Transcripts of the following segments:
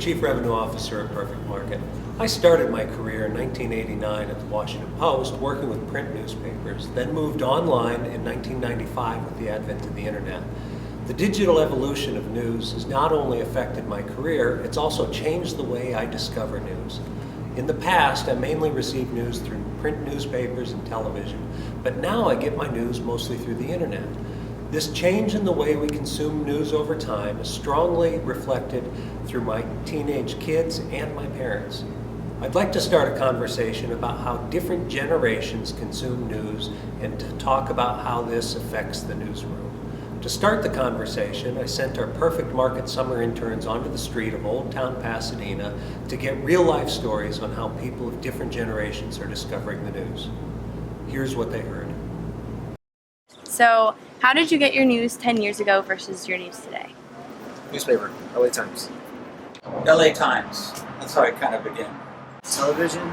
Chief Revenue Officer at Perfect Market. I started my career in 1989 at the Washington Post working with print newspapers, then moved online in 1995 with the advent of the internet. The digital evolution of news has not only affected my career, it's also changed the way I discover news. In the past, I mainly received news through print newspapers and television, but now I get my news mostly through the internet. This change in the way we consume news over time is strongly reflected through my teenage kids and my parents. I'd like to start a conversation about how different generations consume news and to talk about how this affects the newsroom. To start the conversation, I sent our Perfect Market summer interns onto the street of Old Town Pasadena to get real-life stories on how people of different generations are discovering the news. Here's what they heard. So, how did you get your news 10 years ago versus your news today? Newspaper, LA Times. LA Times. That's how I kind of began. Television.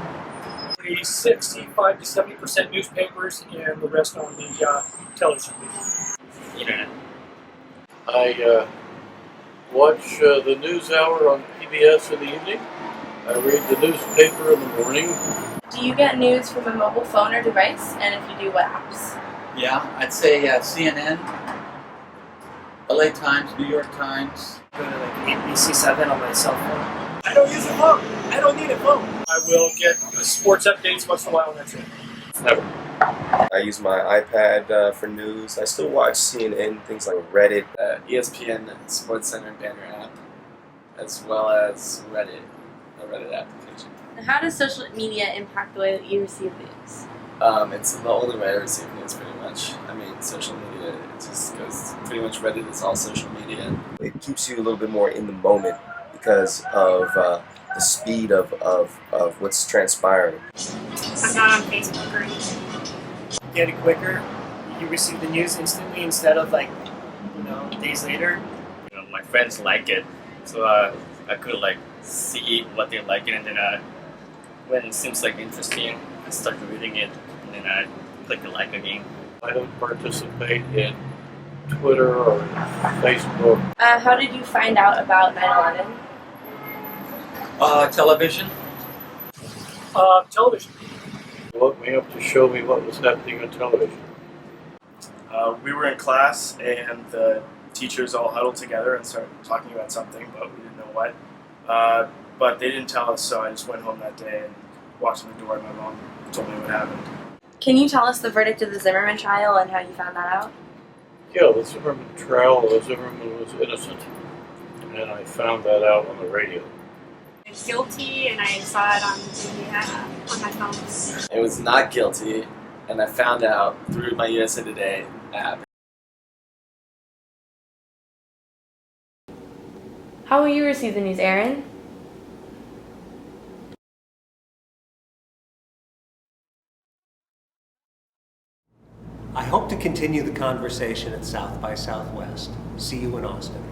65 to 70% newspapers and the rest on the television. Internet. I watch the news hour on PBS in the evening. I read the newspaper in the morning. Do you get news from a mobile phone or device? And if you do, what apps? Yeah, I'd say CNN, LA Times, New York Times. Go to like ABC7 on my cell phone. I don't use a phone. I don't need a phone. I will get the sports updates once in a while, and that's it. Never. I use my iPad for news. I still watch CNN, things like Reddit. ESPN SportsCenter banner app, as well as Reddit, a Reddit application. How does social media impact the way that you receive news? It's the only way I receive news, pretty much. I mean, social media, it just goes, pretty much Reddit is all social media. It keeps you a little bit more in the moment because of the speed of what's transpiring. I'm not on Facebook or anything. Get it quicker. You receive the news instantly instead of days later. My friends like it, so I could see what they like it, and then when it seems interesting, I start reading it, and then I click the like again. I don't participate in Twitter or Facebook. How did you find out about 9/11? Television. Television. They looked me up to show me what was happening on television. We were in class and the teachers all huddled together and started talking about something, but we didn't know what. But they didn't tell us, so I just went home that day and walked in the door, and my mom told me what happened. Can you tell us the verdict of the Zimmerman trial and how you found that out? Yeah, the Zimmerman trial, the Zimmerman was innocent. And I found that out on the radio. Guilty, and I saw it on my phone. It was not guilty, and I found out through my USA Today app. How will you receive the news, Aaron? I hope to continue the conversation at South by Southwest. See you in Austin.